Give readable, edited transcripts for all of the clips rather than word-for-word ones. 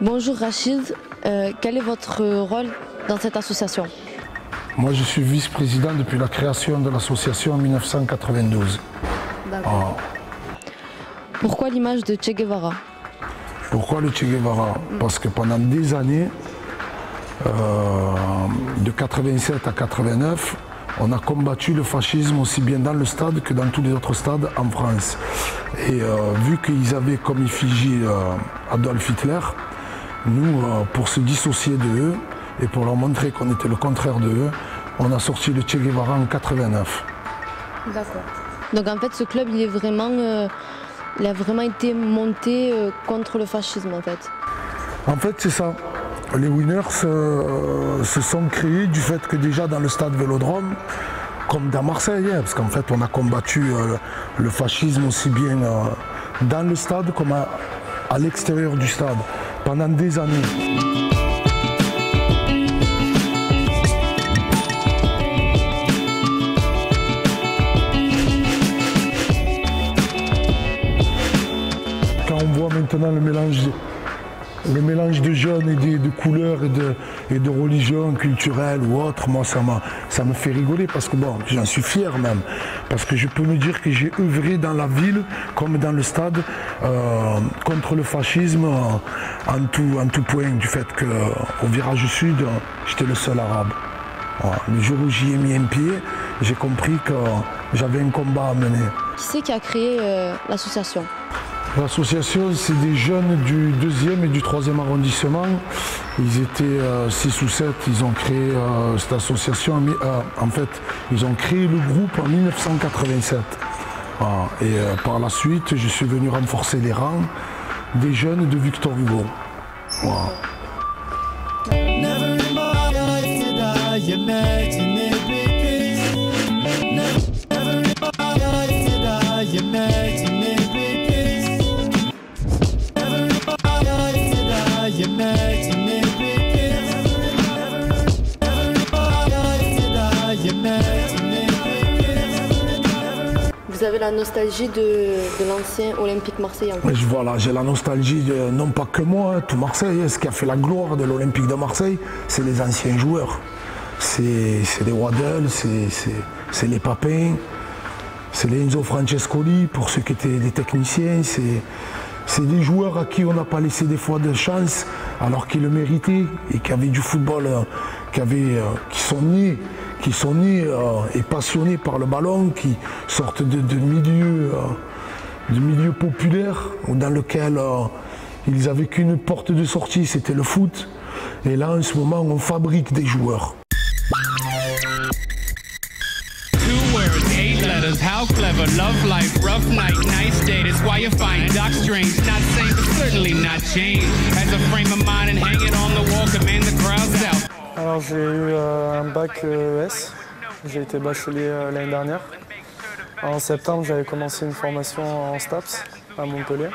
Bonjour Rachid, quel est votre rôle dans cette association? Moi je suis vice-président depuis la création de l'association en 1992. D'accord. Pourquoi l'image de Che Guevara? Pourquoi le Che Guevara? Parce que pendant des années, de 87 à 89, on a combattu le fascisme aussi bien dans le stade que dans tous les autres stades en France. Et vu qu'ils avaient comme effigie Adolf Hitler, nous, pour se dissocier de eux et pour leur montrer qu'on était le contraire de eux, on a sorti le Che Guevara en 89. D'accord. Donc en fait, ce club, il a vraiment été monté contre le fascisme en fait. En fait, c'est ça. Les Winners se sont créés du fait que déjà dans le stade Vélodrome, comme dans Marseille, parce qu'en fait on a combattu le fascisme aussi bien dans le stade comme à l'extérieur du stade pendant des années. Quand on voit maintenant le mélange de jeunes et de couleurs et de religions culturelles ou autres, moi ça me fait rigoler parce que bon, j'en suis fier même, parce que je peux me dire que j'ai œuvré dans la ville comme dans le stade contre le fascisme en tout point, du fait qu'au virage sud, j'étais le seul arabe. Voilà. Le jour où j'y ai mis un pied, j'ai compris que j'avais un combat à mener. Qui c'est qui a créé l'association? L'association, c'est des jeunes du 2e et du 3e arrondissement. Ils étaient 6 ou 7, ils ont créé cette association. En fait, ils ont créé le groupe en 1987. Voilà. Et par la suite, je suis venu renforcer les rangs des jeunes de Victor Hugo. Voilà. Vous avez la nostalgie de l'ancien Olympique Marseille en fait. Voilà, j'ai la nostalgie, non pas que moi, tout Marseille. Ce qui a fait la gloire de l'Olympique de Marseille, c'est les anciens joueurs. C'est les Waddle, c'est les Papins, c'est les Enzo Francescoli, pour ceux qui étaient des techniciens. C'est des joueurs à qui on n'a pas laissé des fois de chance, alors qu'ils le méritaient et qui avaient du football, qui sont nés et passionnés par le ballon, qui sortent de milieux populaires dans lesquels ils n'avaient qu'une porte de sortie, c'était le foot. Et là, en ce moment, on fabrique des joueurs. How clever, love life, rough night, nice day. That's why you find Doc Strange. Not same, but certainly not changed. Has a frame of mind and hang it on the wall, command the crowds out. Alors j'ai eu un bac ES. J'ai été bachelier l'année dernière. En septembre, j'avais commencé une formation en STAPS à Montpellier.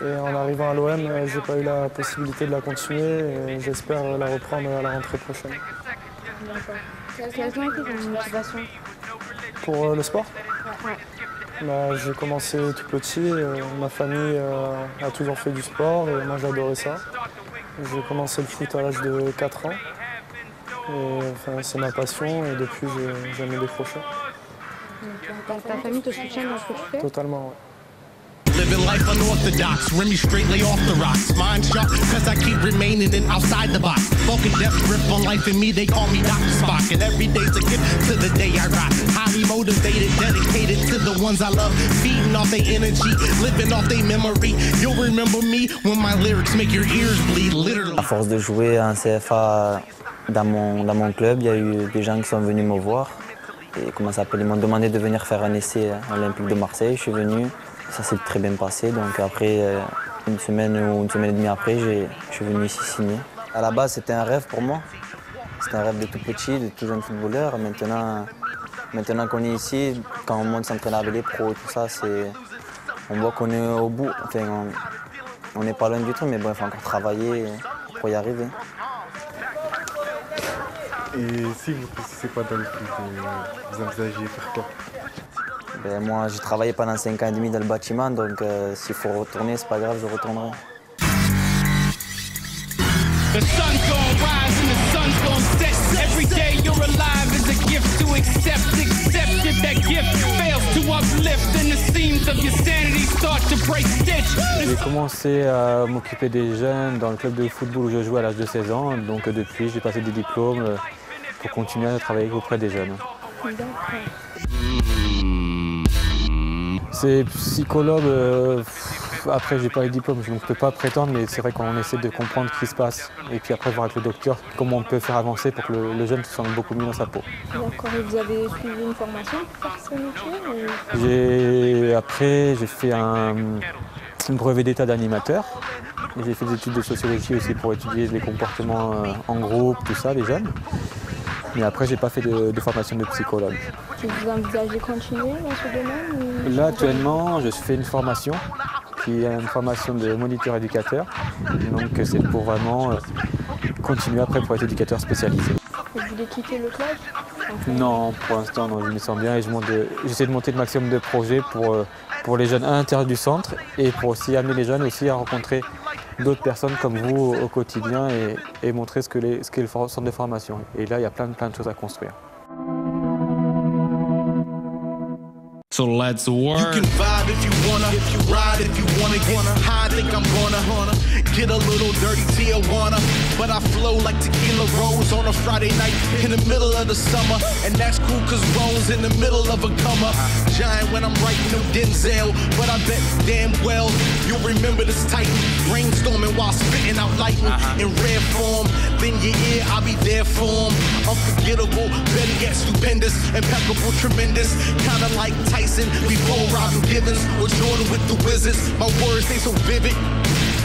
Et en arrivant à l'OM, j'ai pas eu la possibilité de la continuer et j'espère la reprendre à la rentrée prochaine. D'accord. Quelle a été ton motivation? Pour le sport? Ouais. Bah, j'ai commencé tout petit, ma famille a toujours fait du sport et moi j'adorais ça. J'ai commencé le foot à l'âge de 4 ans. Et, enfin, c'est ma passion et depuis j'ai jamais décroché. Ta famille te soutient dans ce que tu fais? Totalement, ouais. Living life unorthodox, Remy straightly off the rocks. Mind sharp, cause I keep remaining in outside the box. Spoken death grip on life and me, they call me Dr. Spock. And every day's a gift to the day I rock. Highly motivated, dedicated to the ones I love. Feeding off their energy, living off their memory. You'll remember me when my lyrics make your ears bleed, literally. À force de jouer en CFA dans mon club, il y a eu des gens qui sont venus me voir. Et comment ça s'appelle, ils m'ont demandé de venir faire un essai à l'Olympique de Marseille. Je suis venu. Ça s'est très bien passé, donc après une semaine ou une semaine et demie après, je suis venu ici signer. À la base, c'était un rêve pour moi. C'était un rêve de tout petit, de tout jeune footballeur. Maintenant qu'on est ici, quand on monte s'entraîner avec les pros, tout ça, on voit qu'on est au bout. Enfin, on n'est pas loin du tout, mais bon, il faut encore travailler pour y arriver. Et si vous ne réussissez pas dans le foot, vous envisagez faire quoi? Ben, moi, j'ai travaillé pendant 5 ans et demi dans le bâtiment, donc s'il faut retourner, c'est pas grave, je retournerai. The sun's gonna rise and the sun's gonna set. Every day you're alive is a gift to accept. Accept if that gift fails to uplift and the seams of your sanity start to break stitch. J'ai commencé à m'occuper des jeunes dans le club de football où je jouais à l'âge de 16 ans. Donc depuis, j'ai passé des diplômes pour continuer à travailler auprès des jeunes. C'est psychologue. Après, j'ai pas les diplômes, donc je ne peux pas prétendre, mais c'est vrai qu'on essaie de comprendre ce qui se passe. Et puis après, voir avec le docteur comment on peut faire avancer pour que le jeune se sente beaucoup mieux dans sa peau. D'accord, et vous avez suivi une formation pour faire ce métier Après, j'ai fait un brevet d'état d'animateur. J'ai fait des études de sociologie aussi pour étudier les comportements en groupe, tout ça, les jeunes. Mais après, j'ai pas fait de formation de psychologue. Et vous envisagez continuer dans ce domaine Là, actuellement, je fais une formation qui est une formation de moniteur éducateur. Donc, c'est pour vraiment continuer après pour être éducateur spécialisé. Vous voulez quitter le club Non, pour l'instant, non, je me sens bien et j'essaie de monter le maximum de projets pour les jeunes à l'intérieur du centre et pour aussi amener les jeunes aussi à rencontrer d'autres personnes comme vous au quotidien et montrer ce qu'est le centre de formation. Et là, il y a plein de choses à construire. So let's work. You can vibe if you wanna, ride if you wanna, get high, I think I'm gonna get a little dirty Tijuana, but I flow like tequila rose on a Friday night in the middle of the summer, and that's cool cause Rome's in the middle of a come up. Giant when I'm writing no Denzel, but I bet damn well you'll remember this titan, brainstorming while spitting out lightning in rare form, then your ear I'll be there for 'em. Unforgettable, better yet stupendous, impeccable, tremendous, kinda like Tyson before Robin Givens or Jordan with the Wizards. My words, they so vivid.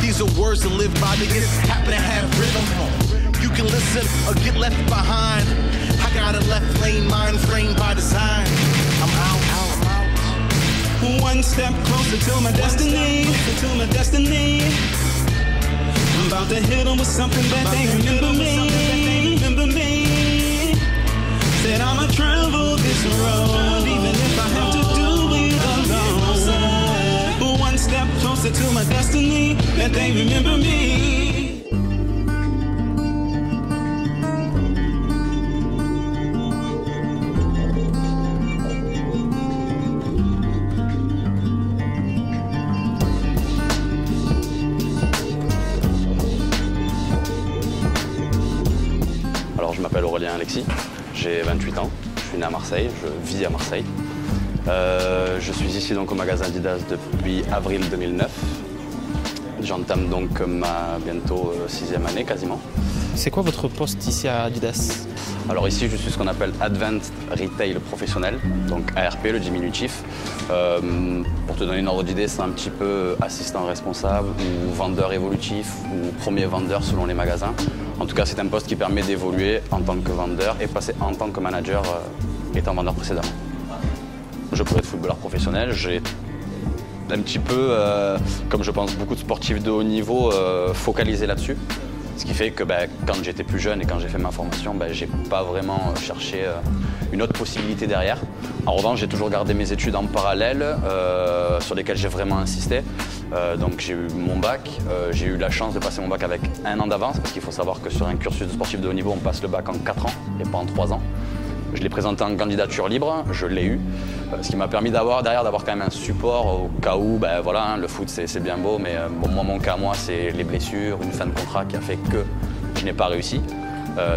These are words to live by, they just happen to have rhythm. You can listen or get left behind. I got a left lane mind framed by design. I'm out. One step closer to my destiny. I'm about to hit them with something that they remember me. Said I'ma travel this road, even if I have to do it alone. One step closer to my destiny, that they remember me. Alors je m'appelle Aurélien Alexis, j'ai 28 ans, je suis né à Marseille, je vis à Marseille. Je suis ici donc au magasin Adidas depuis avril 2009. J'entame donc ma bientôt 6e année quasiment. C'est quoi votre poste ici à Adidas? Alors ici je suis ce qu'on appelle Advanced Retail Professionnel, donc ARP, le diminutif. Pour te donner une ordre d'idée, c'est un petit peu assistant responsable ou vendeur évolutif ou premier vendeur selon les magasins. En tout cas, c'est un poste qui permet d'évoluer en tant que vendeur et passer en tant que manager étant vendeur précédemment. Je peux être footballeur professionnel, j'ai un petit peu, comme je pense beaucoup de sportifs de haut niveau, focalisé là-dessus. Ce qui fait que quand j'étais plus jeune et quand j'ai fait ma formation, j'ai pas vraiment cherché une autre possibilité derrière. En revanche, j'ai toujours gardé mes études en parallèle, sur lesquelles j'ai vraiment insisté. Donc j'ai eu mon bac, j'ai eu la chance de passer mon bac avec 1 an d'avance, parce qu'il faut savoir que sur un cursus de sportif de haut niveau, on passe le bac en 4 ans et pas en 3 ans. Je l'ai présenté en candidature libre, je l'ai eu, ce qui m'a permis d'avoir quand même un support au cas où, voilà, le foot c'est bien beau, mais moi mon cas c'est les blessures, une fin de contrat qui a fait que je n'ai pas réussi,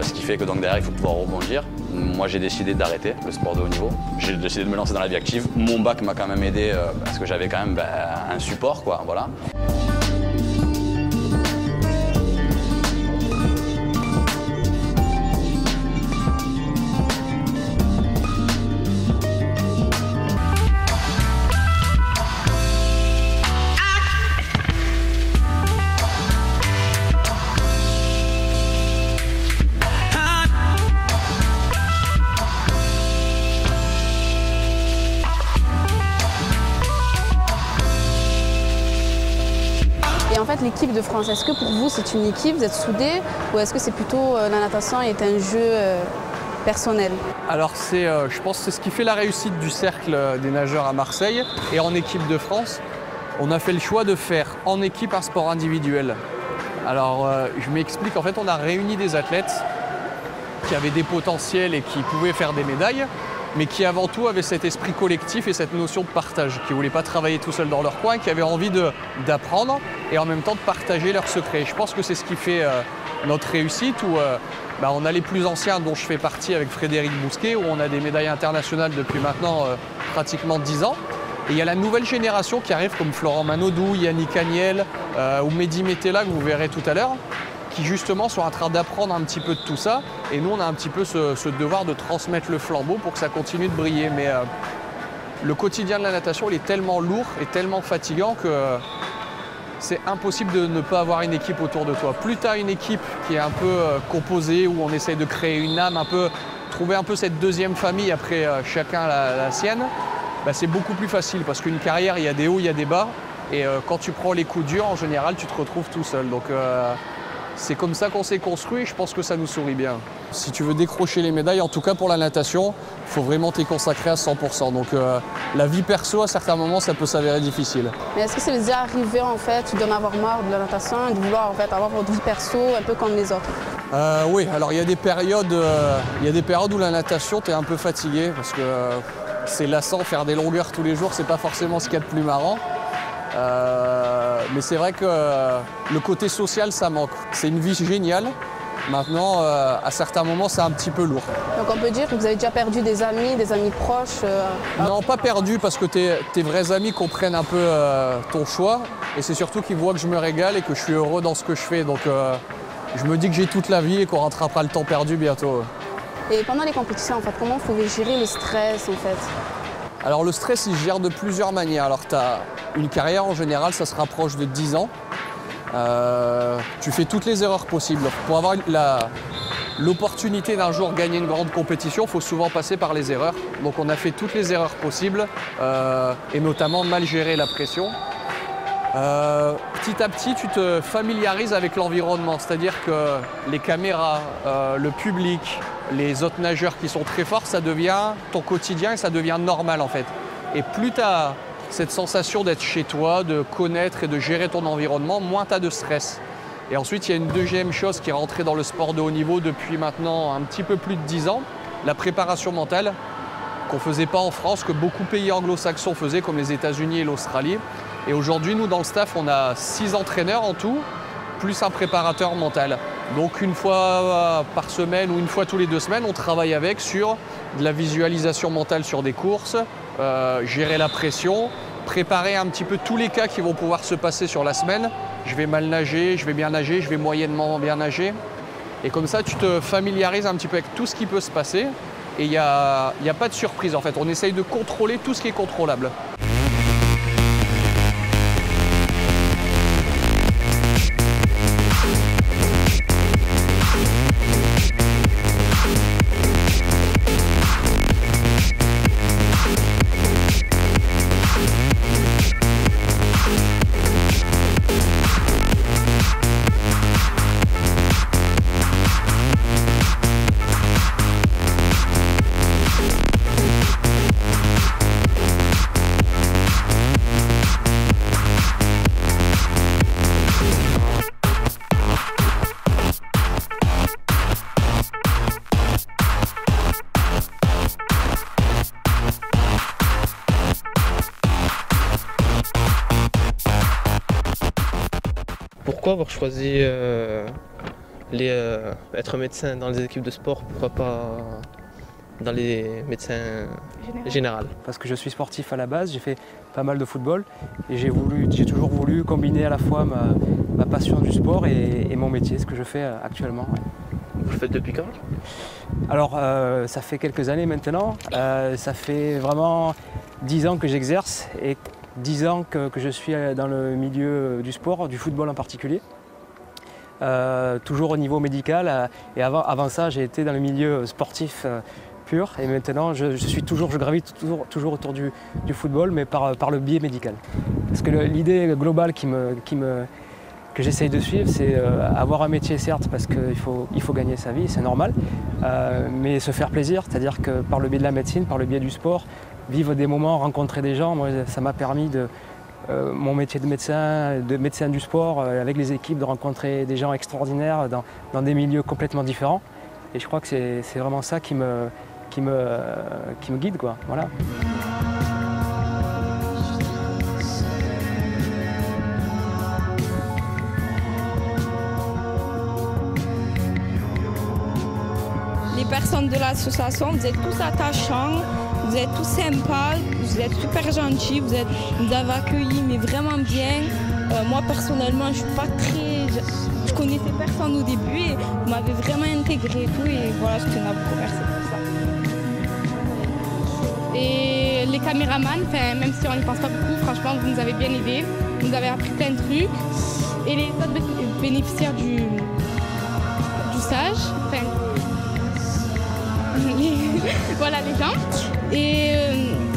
ce qui fait que donc derrière il faut pouvoir rebondir. Moi j'ai décidé d'arrêter le sport de haut niveau, j'ai décidé de me lancer dans la vie active. Mon bac m'a quand même aidé parce que j'avais quand même un support, quoi, voilà. Et en fait, l'équipe de France, est-ce que pour vous c'est une équipe, vous êtes soudés, ou est-ce que c'est plutôt la natation est un jeu personnel? Alors je pense que c'est ce qui fait la réussite du cercle des nageurs à Marseille et en équipe de France. On a fait le choix de faire en équipe un sport individuel. Alors, je m'explique. En fait, on a réuni des athlètes qui avaient des potentiels et qui pouvaient faire des médailles, mais qui avant tout avaient cet esprit collectif et cette notion de partage, qui ne voulaient pas travailler tout seuls dans leur coin, qui avaient envie d'apprendre et en même temps de partager leurs secrets. Je pense que c'est ce qui fait notre réussite, où on a les plus anciens dont je fais partie avec Frédéric Bousquet, où on a des médailles internationales depuis maintenant pratiquement 10 ans. Et il y a la nouvelle génération qui arrive comme Florent Manodou, Yannick Agnel ou Mehdi Metella que vous verrez tout à l'heure, qui justement sont en train d'apprendre un petit peu de tout ça. Et nous, on a un petit peu ce devoir de transmettre le flambeau pour que ça continue de briller. Mais le quotidien de la natation, il est tellement lourd et tellement fatigant que c'est impossible de ne pas avoir une équipe autour de toi. Plus tu as une équipe qui est un peu composée, où on essaye de créer une âme, trouver un peu cette deuxième famille après chacun la sienne, c'est beaucoup plus facile parce qu'une carrière, il y a des hauts, il y a des bas. Et quand tu prends les coups durs, en général, tu te retrouves tout seul. Donc c'est comme ça qu'on s'est construit et je pense que ça nous sourit bien. Si tu veux décrocher les médailles, en tout cas pour la natation, il faut vraiment t'y consacrer à 100%. Donc la vie perso, à certains moments, ça peut s'avérer difficile. Mais est-ce que c'est déjà arrivé en fait d'en avoir marre de la natation et de vouloir en fait avoir votre vie perso un peu comme les autres? Oui, alors il y a des périodes où la natation, tu es un peu fatigué parce que c'est lassant, faire des longueurs tous les jours, c'est pas forcément ce qu'il y a de plus marrant. Mais c'est vrai que le côté social, ça manque. C'est une vie géniale. Maintenant, à certains moments, c'est un petit peu lourd. Donc on peut dire que vous avez déjà perdu des amis proches Non, pas perdu parce que tes vrais amis comprennent un peu ton choix. Et c'est surtout qu'ils voient que je me régale et que je suis heureux dans ce que je fais. Donc je me dis que j'ai toute la vie et qu'on rattrapera le temps perdu bientôt. Et pendant les compétitions, en fait, comment vous pouvez gérer le stress en fait? Alors le stress, il se gère de plusieurs manières. Alors tu as une carrière en général, ça se rapproche de 10 ans. Tu fais toutes les erreurs possibles. Pour avoir l'opportunité d'un jour gagner une grande compétition, il faut souvent passer par les erreurs. Donc on a fait toutes les erreurs possibles et notamment mal gérer la pression. Petit à petit, tu te familiarises avec l'environnement, c'est-à-dire que les caméras, le public, les autres nageurs qui sont très forts, ça devient ton quotidien et ça devient normal en fait. Et plus tu as cette sensation d'être chez toi, de connaître et de gérer ton environnement, moins tu as de stress. Et ensuite, il y a une deuxième chose qui est rentrée dans le sport de haut niveau depuis maintenant un petit peu plus de 10 ans, la préparation mentale, qu'on ne faisait pas en France, que beaucoup de pays anglo-saxons faisaient, comme les États-Unis et l'Australie. Et aujourd'hui, nous, dans le staff, on a 6 entraîneurs en tout, plus un préparateur mental. Donc une fois par semaine ou une fois tous les 2 semaines, on travaille avec sur de la visualisation mentale sur des courses, gérer la pression, préparer un petit peu tous les cas qui vont pouvoir se passer sur la semaine. Je vais mal nager, je vais bien nager, je vais moyennement bien nager. Et comme ça, tu te familiarises un petit peu avec tout ce qui peut se passer. Et il n'y a pas de surprise en fait. On essaye de contrôler tout ce qui est contrôlable. Pourquoi avoir choisi être médecin dans les équipes de sport? Pourquoi pas dans les médecins généraux? Parce que je suis sportif à la base, j'ai fait pas mal de football et j'ai toujours voulu combiner à la fois ma passion du sport et mon métier, ce que je fais actuellement. Vous le faites depuis quand? Alors ça fait quelques années maintenant, ça fait vraiment 10 ans que j'exerce et 10 ans que je suis dans le milieu du sport, du football en particulier. Toujours au niveau médical et avant ça j'ai été dans le milieu sportif pur et maintenant je gravite toujours autour du football mais par le biais médical. Parce que l'idée globale que j'essaye de suivre, c'est avoir un métier certes parce qu'il faut gagner sa vie, c'est normal, mais se faire plaisir, c'est-à-dire que par le biais de la médecine, par le biais du sport, vivre des moments, rencontrer des gens, moi ça m'a permis mon métier de médecin du sport, avec les équipes, de rencontrer des gens extraordinaires dans des milieux complètement différents. Et je crois que c'est vraiment ça qui me guide, quoi. Voilà. Les personnes de l'association, vous êtes tous attachants, vous êtes tous sympas, vous êtes super gentils, vous avez accueillis mais vraiment bien. Moi personnellement, je connaissais personne au début et vous m'avez vraiment intégré et tout, et voilà, je tenais à vous remercier pour ça. Et les caméramans, même si on n'y pense pas beaucoup, franchement vous nous avez bien aidés, vous nous avez appris plein de trucs. Et les autres bénéficiaires du stage, voilà les gens. Et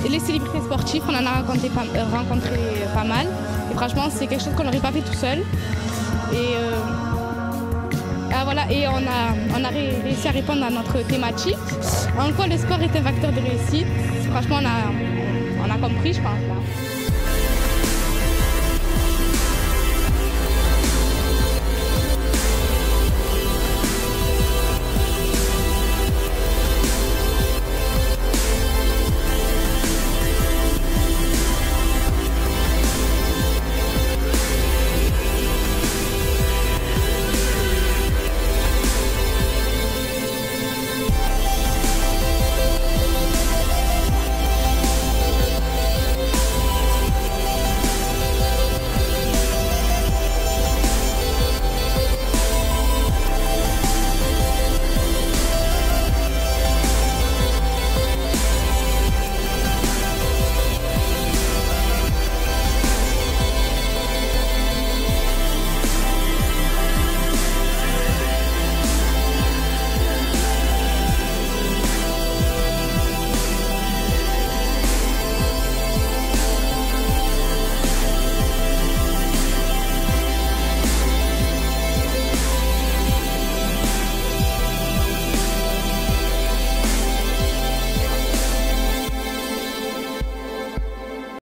les célébrités sportives, on en a rencontré pas mal. Et franchement, c'est quelque chose qu'on n'aurait pas fait tout seul. Et voilà, et on a réussi à répondre à notre thématique. En quoi le sport est un facteur de réussite. Franchement, on a compris, je pense.